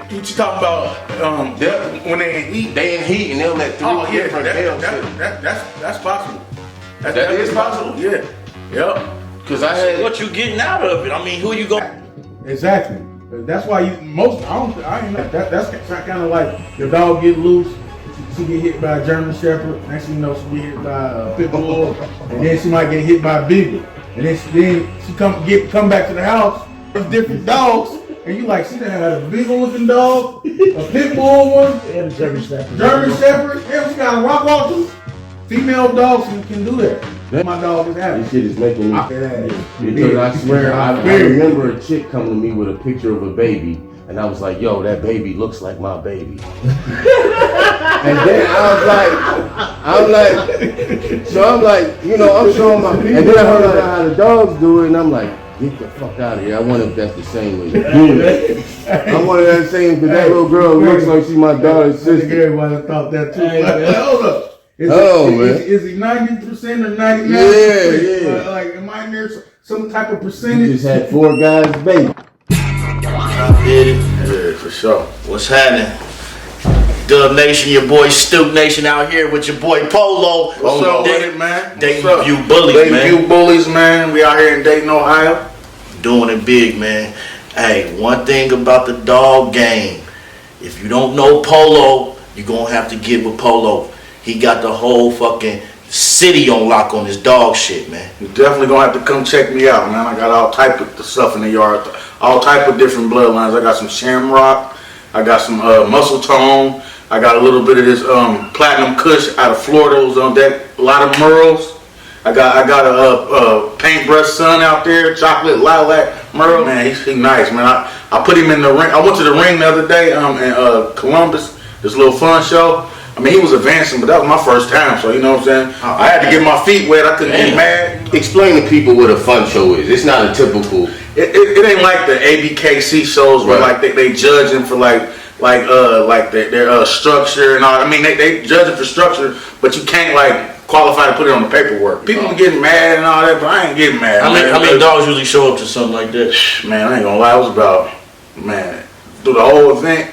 You talking about when they in heat? They in heat and they'll let through different that's possible. That is possible? Yeah. Yep. Cause I had what you getting out of it. I mean, who you going? Exactly. That's why I ain't like that. That's kind of like your dog get loose. She get hit by a German Shepherd. Next thing you know, she get hit by a pit bull, and then she might get hit by a beagle. And then she come back to the house with different dogs, and you like, she done had a beagle looking dog, a pit bull one, and a German Shepherd. Yeah, she got a rock walker. Female dogs can do that. My dog is happy. this shit is making me because I swear I remember a chick coming to me with a picture of a baby, and I was like, yo, that baby looks like my baby. And then I'm like, you know, I'm showing my people. And then I heard about how the dogs do it, and I'm like, get the fuck out of here. I wonder if that's the same way you do it. I wonder if that's the same, because that little girl looks like she's my daughter's I think sister. everybody thought that too. Hold up. Is he 90% or 99%? Yeah. Like, am I in there some type of percentage? You just had 4 guys, baby. I did it. Yeah, for sure. What's happening? Dub Nation, your boy Stoop Nation out here with your boy Polo. What's up with it, man? Daytonview Bullies, man. Daytonview Bullies, man. We out here in Dayton, Ohio. Doing it big, man. Hey, one thing about the dog game, if you don't know Polo, you're going to have to get with Polo. He got the whole fucking city on lock on his dog shit, man. You definitely gonna have to come check me out, man. I got all type of stuff in the yard, all type of different bloodlines. I got some Shamrock, I got some Muscle Tone, I got a little bit of this Platinum Kush out of Florida. It was on deck. A lot of Merles. I got a paintbrush son out there, chocolate lilac Merle. Man, he's nice, man. I put him in the ring. I went to the ring the other day in Columbus, this little fun show. I mean, he was advancing, but that was my first time, so you know what I'm saying? I had to get my feet wet. I couldn't get mad. Explain to people what a fun show is. It's not a typical. It ain't like the ABKC shows where like they judging for like their structure and all. I mean, they judging for structure, but you can't like qualify to put it on the paperwork. People are getting mad and all that, but I ain't getting mad. How many dogs usually show up to something like that? Man, I ain't gonna lie. It was about, man, through the whole event.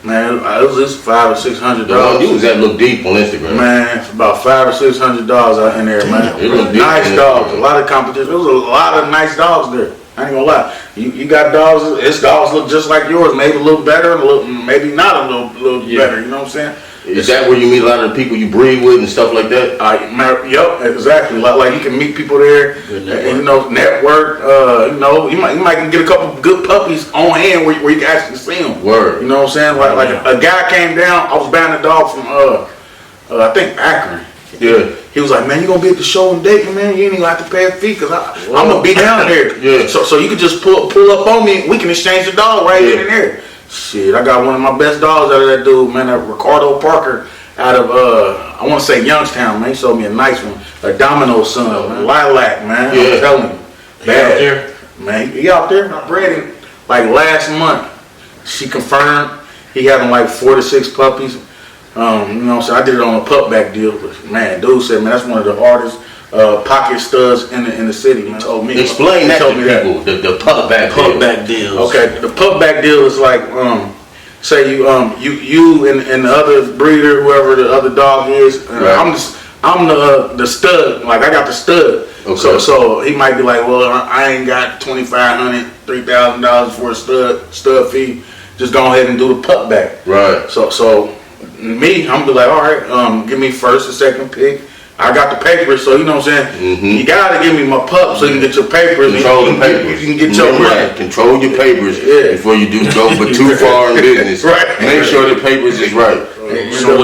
Man, it was just $500 or $600. You was that look deep on Instagram. Man, it's about $500 or $600 out in there, man. It looked deep. Nice dogs, a lot of competition. There was a lot of nice dogs there. I ain't gonna lie. You got dogs. His dogs look just like yours, maybe a little better, maybe not a little better. You know what I'm saying? Is that where you meet a lot of the people you breed with and stuff like that? Yep, exactly. Like you can meet people there, and you know, network. You know, you might get a couple good puppies on hand where you can actually see them. Word. You know what I'm saying? Like a guy came down. I was buying a dog from I think Akron. Yeah. He was like, man, you gonna be at the show in Dayton, man? You ain't even have to pay a fee because I'm gonna be down there. Yeah. So you can just pull up on me. We can exchange the dog right in and there. Shit, I got one of my best dogs out of that dude, man. That Ricardo Parker out of I want to say Youngstown, man. He showed me a nice one, a Domino son, man. Lilac, man. Yeah. I'm telling you, Bad. Out there, man. He out there. I bred him like last month. She confirmed he having like 4 to 6 puppies. You know, so I did it on a pup back deal. But man, dude said, man, that's one of the hardest pocket studs in the city. Man, told me. Explain that to people. The pup back deals. Okay, the pup back deal is like, say you and the other breeder, whoever the other dog is. Right. I'm the stud. Like I got the stud. Okay. So he might be like, well, I ain't got $2,500, $3,000 for a stud fee. Just go ahead and do the pup back. Right. So me, I'm be like, all right, give me first and second pick. I got the papers, so you know what I'm saying? Mm-hmm. You gotta give me my pup so you can get your papers. Control the papers. You can get your money. Control your papers before you do go but too far in business. Right. Make sure the papers is right. So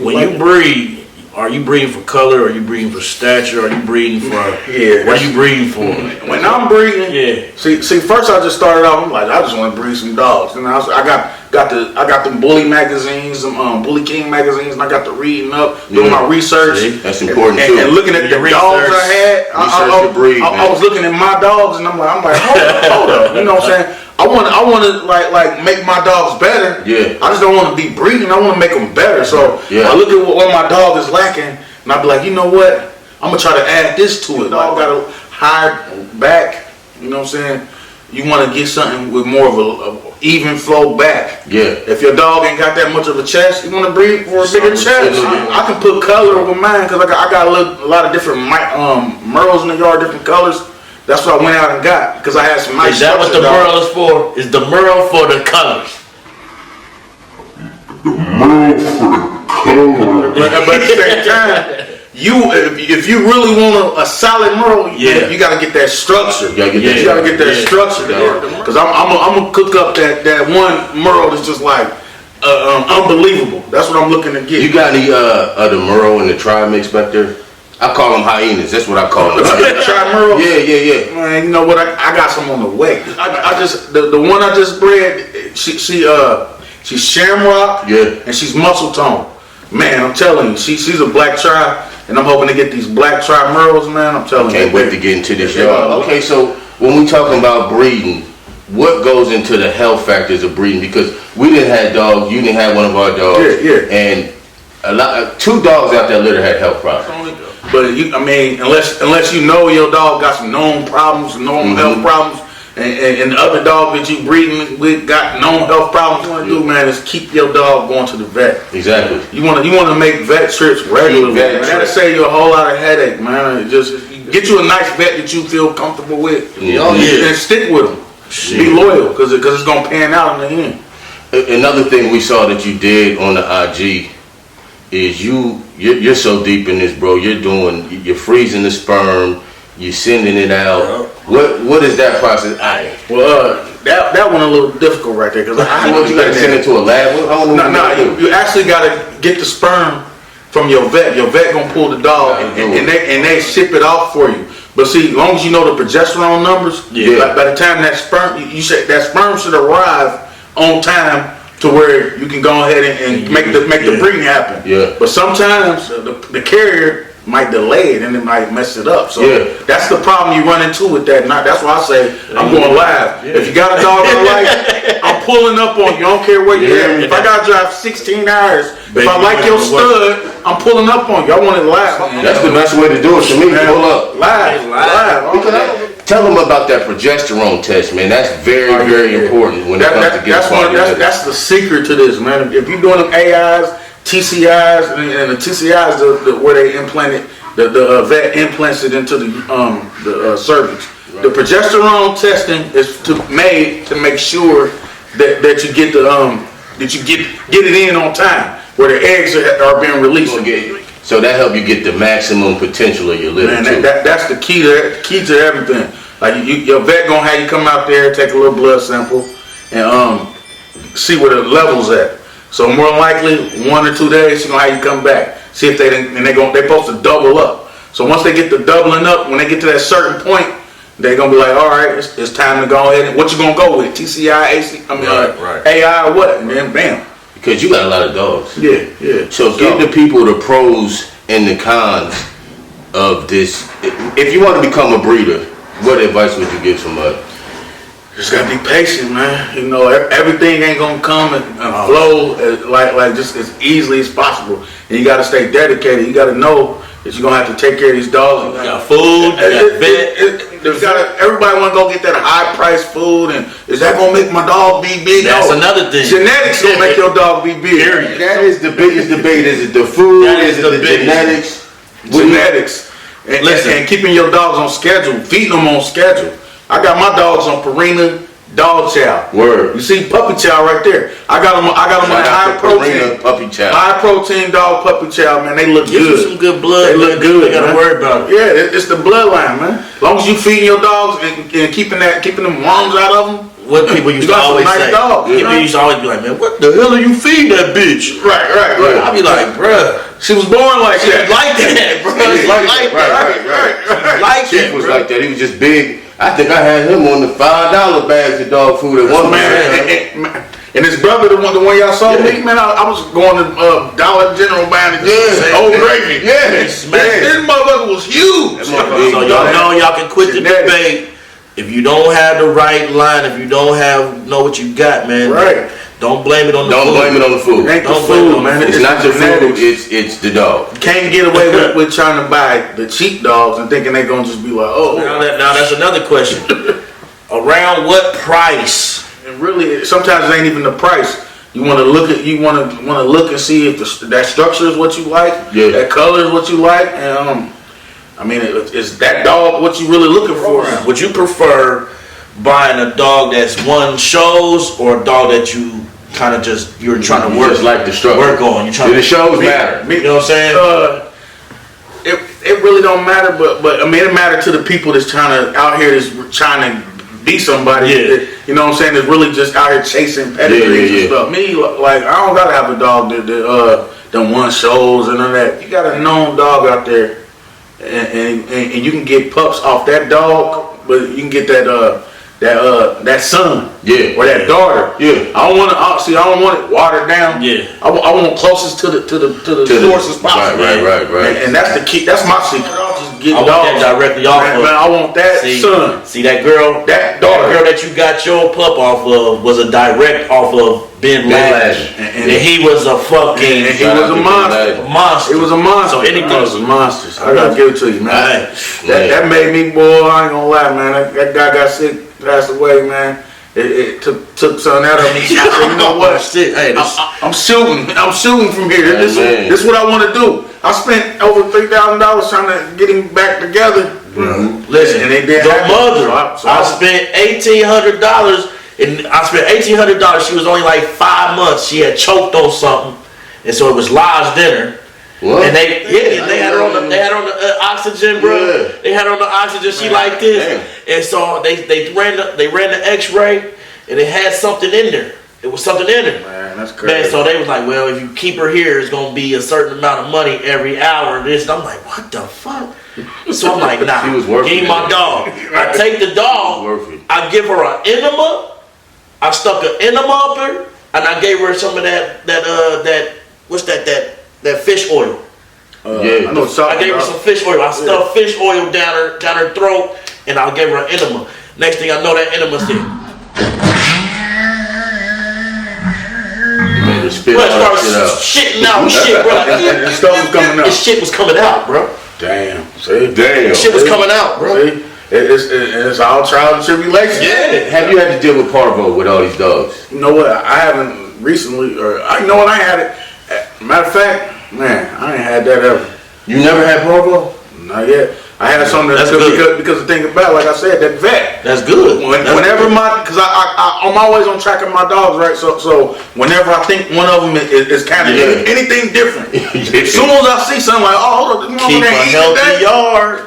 when you breed, are you breeding for color? Are you breeding for stature? Are you breeding for what are you breeding for? When I'm breeding, See, first I just started off. I'm like, I just want to breed some dogs. And I got the Bully magazines, some Bully King magazines, and I got to reading up, doing my research. See, that's important too. And looking at the dogs I had, I was looking at my dogs, and I'm like, hold up, you know what I'm saying? I want to like make my dogs better. Yeah. I just don't want to be breeding. I want to make them better. So I look at what my dog is lacking, and I be like, you know what? I'm gonna try to add this to it. Dog got a high back. You know what I'm saying? You want to get something with more of even flow back. Yeah. If your dog ain't got that much of a chest, you want to breed for a bigger chest. I can put color over mine because I got a lot of different Merles in the yard, different colors. That's what I went out and got because I had some nice. Is that what the Merle is for? Is the Merle for the colors? But at the same time, if you really want a solid Merle, you got to get that structure. You got to get that structure. Because I'm gonna cook up that one Merle that's just like unbelievable. That's what I'm looking to get. You got any the Merle and the tri mix back there? I call them hyenas. That's what I call them. Tri Merle. Yeah. Man, you know what? I got some on the way. I just the one I just bred. She's shamrock. And she's muscle tone. Man, I'm telling you, she's a black tri, and I'm hoping to get these black tri Merles, man. I'm telling you. Can't wait to get into this, y'all. Okay, so when we talking about breeding, what goes into the health factors of breeding? Because we didn't have dogs, you didn't have one of our dogs, and two dogs out there literally had health problems. But unless you know your dog got some known problems, known health problems. And the other dog that you breeding with got known health problems. What you want to do, man, is keep your dog going to the vet. Exactly. You want to make vet trips regularly. That'll save you a whole lot of headache, man. Just get you a nice vet that you feel comfortable with, and stick with them. Be loyal, because it's gonna pan out in the end. Another thing we saw that you did on the IG is you're so deep in this, bro. You're freezing the sperm. You're sending it out. What is that process? Well, that one a little difficult right there because you got to send it to a lab. You actually got to get the sperm from your vet. Your vet gonna pull the dog and they ship it off for you. But see, as long as you know the progesterone numbers, by the time that sperm, that sperm should arrive on time to where you can go ahead and make the breeding happen. Yeah. But sometimes the carrier might delay it and it might mess it up. So that's the problem you run into with that. That's why I say I'm going live. If you got a dog I like, I'm pulling up on you. I don't care where you at. If I gotta drive 16 hours, if I like your stud, I'm pulling up on you. I want it live. That's the best way to do it to me. Pull up live. Tell them about that progesterone test, man. That's very, very important when it comes to getting that's the secret to this, man. If you're doing them AIs, TCIs, and the TCIs where they implanted the vet implants it into the cervix. Right. The progesterone testing is made to make sure that you get get it in on time where the eggs are being released. So that help you get the maximum potential of your liver. Man, that's the key to everything. Like your vet gonna have you come out there, take a little blood sample, and see where the level's at. So more than likely, 1 or 2 days, she's gonna have you come back, see if they're supposed to double up. So once they get to doubling up, when they get to that certain point, they're gonna be like, all right, it's time to go ahead. What you gonna go with? TCI, AI, or what? And then bam. Because you got a lot of dogs. Yeah. So give the people the pros and the cons of this. If you want to become a breeder, what advice would you give somebody? Just gotta be patient, man. You know, everything ain't gonna come and flow like just as easily as possible. And you gotta stay dedicated. You gotta know that you're gonna have to take care of these dogs. You got food, you got everybody wanna go get that high price food, and is that gonna make my dog be big? That's another thing. Genetics gonna make your dog be big. Period. That is the biggest debate. Is it the food? Is it the genetics? Genetics. And keeping your dogs on schedule, feeding them on schedule. I got my dogs on Purina dog chow. Word. You see puppy chow right there. I got them on high protein puppy chow. High protein dog puppy chow, man. They look Give good. You some good blood. They look good. You gotta worry about it. Yeah, it's the bloodline, man. As long as you feeding your dogs and keeping them worms out of them. What people used to always say. Dogs, people used to always be like, man, what the hell are you feeding that bitch? Right. I'd be like, bruh. She was born like that. Like that, bro. Right. Chief was like that. He was just big. I think I had him on the $5 bags of dog food at one man. And his brother, the one y'all saw me, man, I was going to Dollar General buying Old Gravy. This motherfucker was huge. So y'all know y'all can quit the debate. If you don't have the right line, if you don't know what you got, man, don't blame it on the food. Don't blame it on the food. It ain't the food, man. It's not the food, it's the dog. You can't get away with trying to buy the cheap dogs and thinking they're going to just be like, oh. Now that's another question. Around what price And really, sometimes it ain't even the price. You want to look at, you want to look and see if that structure is what you like, that color is what you like, and I mean, is that dog what you really looking for? Would you prefer buying a dog that's one shows or a dog that you kind of just you're trying to work just like the structure work on? You trying the shows matter. You know what I'm saying? It really don't matter, but I mean, it matters to the people that's trying to be somebody. That, you know what I'm saying? That's really just out here chasing pedigrees and stuff. Me, like, I don't gotta have a dog that one shows and all that. You got a known dog out there, and you can get pups off that dog, but you can get that son, or that daughter. I don't want to. I don't want it watered down. I want closest to the source as possible. Right. And that's the key. That's my secret. I'll just get I want dogs that directly off of. Man, I want that son. See that girl, that daughter, that girl that you got your pup off of was a direct off of Ben Lash, and he was a fucking. And he was a monster. It was a monster. So anything was a monster. I gotta give it to you, man. That made me, boy. I ain't gonna lie, man. That guy got sick. Passed away, man. It took something out of me. I said, you know what? I'm shooting from here. This is what I want to do. I spent over $3,000 trying to get him back together. Listen, and they did. The mother. I spent $1,800, and I spent $1,800. She was only like 5 months. She had choked on something, and so it was lodged dinner. What? And they had her on the oxygen, bro. Yeah. They had her on the oxygen. She like this, and so they ran the X-ray, and it had something in there. It was something in there. Man, that's crazy. Man, so they was like, well, if you keep her here, it's gonna be a certain amount of money every hour. This, and I'm like, what the fuck? So I'm like, nah, give me my dog. I take the dog. I give her an enema. I stuck an enema up her, and I gave her some of that what's that fish oil. I know. I gave her some fish oil. I stuffed fish oil down her throat, and I gave her an enema. Next thing I know, that enema said. Shitting out shit, bro. This stuff was coming out. This shit was coming out, bro. Damn. This shit was coming out, bro. It's all trial and tribulation. Yeah. Have you had to deal with parvo with all these dogs? You know what? I haven't recently, or I know when I had it. Matter of fact, man, I ain't had that ever. You never had parvo? Not yet. I had something because the thing about, like I said, that vet. That's good. Whenever because I'm always on track of my dogs, right? So whenever I think one of them is kind of anything different, as soon as I see something like, oh, hold on, this motherfucker ain't eating today.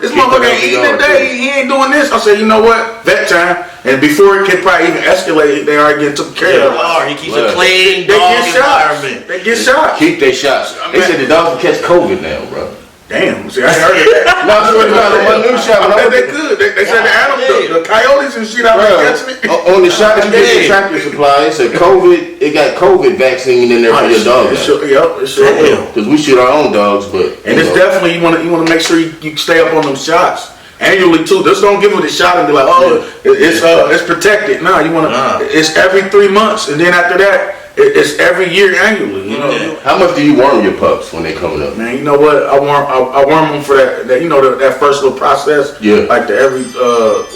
This motherfucker ain't eating today. He ain't doing this. I say, you know what? Vet time. And before it could probably even escalate, they already get taken care of. He keeps a clean dog environment. They get shots. Keep their shots. They said the dogs can catch COVID now, bro. Damn, see, I ain't heard of that. No, on my new shot. I bet they could. They said the animals, the coyotes and shit out there catching it. On the shot that you get the Tractor Supply, it said COVID, it got COVID vaccine in there for your dog. It sure will. Because we shoot our own dogs, but. And it's definitely, you want to make sure you stay up on them shots. Annually too. Just don't give them the shot and be like, oh, it's protected. No, you want to. It's every 3 months, and then after that, it's every year annually. You know. How much do you worm your pups when they coming up? Man, you know what? I worm them for that you know that first little process. Yeah. Like every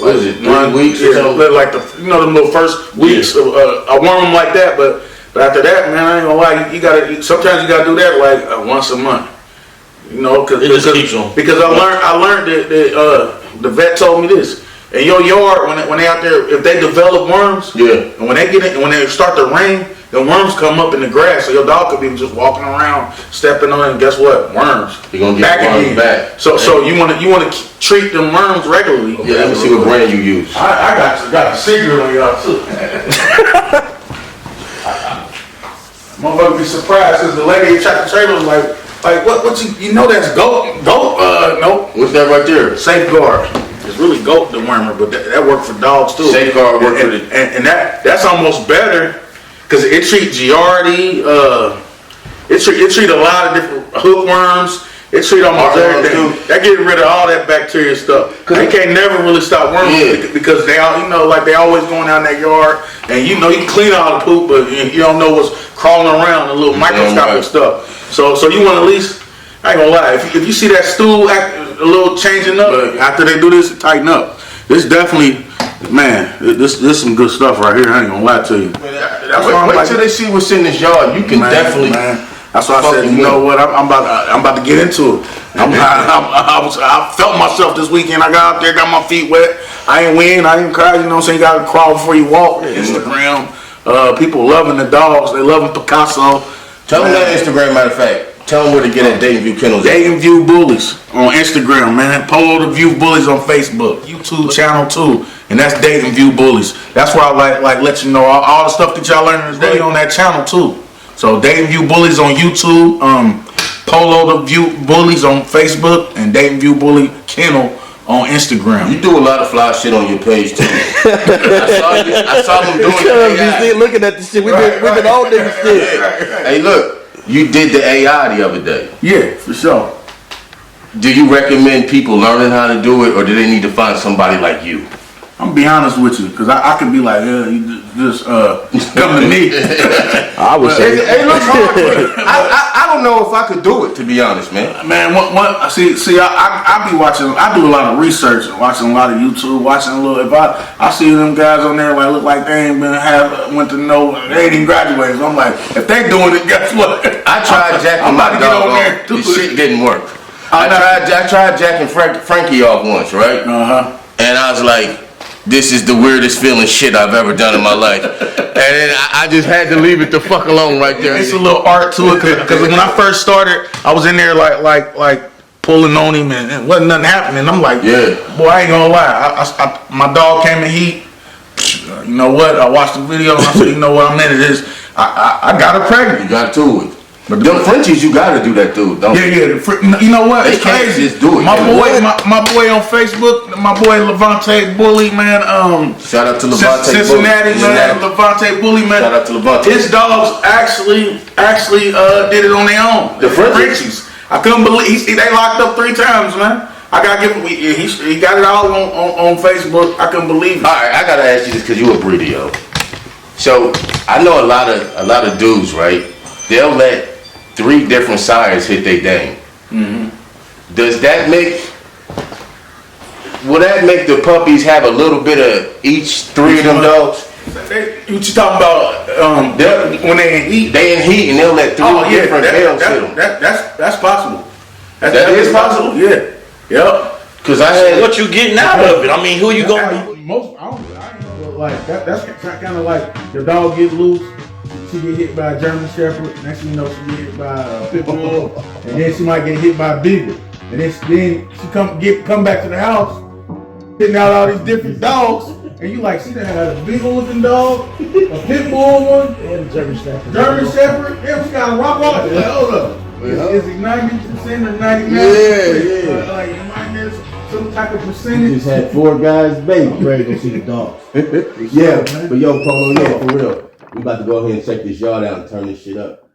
what is it? 3 weeks or something? Like the little first weeks. I worm them like that, but after that, man, I ain't gonna lie. You gotta sometimes you gotta do that like once a month. You know, because I learned that the vet told me this. In your yard, when they out there, if they develop worms, and when they start to rain, the worms come up in the grass. So your dog could be just walking around, stepping on it, and guess what? Worms. You're gonna get worms back. So you want to treat them worms regularly. Yeah, let me see what brand you use. I got a secret on y'all too. Motherfucker be surprised because the lady at Tractor Trailer was like what you know that's goat nope. What's that right there? Safeguard. It's really goat dewormer, but that work for dogs too. Safeguard work for and that's almost better because it treats Giardia. It treat a lot of different hookworms. It treat almost everything. That getting rid of all that bacteria stuff. They can't never really stop worms because they all they always going down that yard and you clean all the poop, but you don't know what's crawling around the little microscopic stuff. So you want to at least, I ain't gonna lie, if you see that stool a little changing up, after they do this, tighten up. This definitely Man, this some good stuff right here. I ain't gonna lie to you. Wait till they see what's in this yard. You can definitely. Man. That's why I said, you know what? I'm about to get into it. I felt myself this weekend. I got out there, got my feet wet. I ain't win. I ain't cry. You know what I'm saying? You gotta crawl before you walk. Instagram. People loving the dogs. They loving Picasso. Tell them that Instagram. Matter of fact, tell them where to get at Daytonview Kennels. Daytonview Bullies on Instagram, man. Polo the View Bullies on Facebook. YouTube channel too. And that's Daytonview Bullies. That's where I like let you know all the stuff that y'all learning today on that channel too. So Daytonview Bullies on YouTube, Polo the View Bullies on Facebook, and Daytonview Bully Kennel on Instagram. You do a lot of fly shit on your page too. I saw them doing it. You looking at the shit. We've been all niggas shit. Hey, look, you did the AI the other day. Yeah, for sure. Do you recommend people learning how to do it, or do they need to find somebody like you? I'm gonna be honest with you, because I could be like, yeah, you just come to me. I would say. It looks hard. I don't know if I could do it, to be honest, man. Man, I be watching. I do a lot of research, watching a lot of YouTube, watching a little. If I see them guys on there like look like they ain't went to know, they ain't even graduated. So I'm like, if they doing it, guess what? I tried jacking my dog off. This shit didn't work. I tried jacking Frankie off once, right? And I was like, this is the weirdest feeling shit I've ever done in my life. And then I just had to leave it the fuck alone right there. It's a little art to it, because when I first started, I was in there like pulling on him and wasn't nothing happening. I'm like, yeah, boy, I ain't gonna lie. My dog came in heat. You know what? I watched the video and I said, you know what? I'm into this. I got her pregnant. You got to it. But them Frenchies, you gotta do that too, don't you? Yeah. You know what? They It's can't crazy. just do it. My boy on Facebook, my boy Levante Bully, man. Shout out to Levante Cincinnati, man. Levante Bully, man. Shout out to Levante. His dogs actually did it on their own. The Frenchies. I couldn't believe they locked up 3 times, man. I gotta give him. He got it all on Facebook. I couldn't believe it. All right, I gotta ask you this because you a breeder, yo. So I know a lot of dudes, right? They'll let 3 different sires hit their dang. Does that will that make the puppies have a little bit of each 3 of them dogs? What you talking about? When they in heat? They in heat and they'll let 3 different males hit them. That's possible. That is possible? Yeah. Yep. Cause I had. What you getting out of it? I mean, who you gonna be? Most I ain't know, like that's kind of like the dog get loose. She get hit by a German Shepherd. Next thing you know, she get hit by a pit bull, and then she might get hit by a beagle. And then she come back to the house, hitting out all these different dogs, and you like, she done had a beagle looking dog, a pit bull one, and a German Shepherd. Yeah, she got a rock off. Like, hold up. Is it 90% or 99%? Yeah. Like, it might get some type of percentage. Just had 4 guys, baby. I'm ready to go see the dogs. Yeah, but yo, Polo, yeah, for real. We about to go ahead and check this yard out and turn this shit up.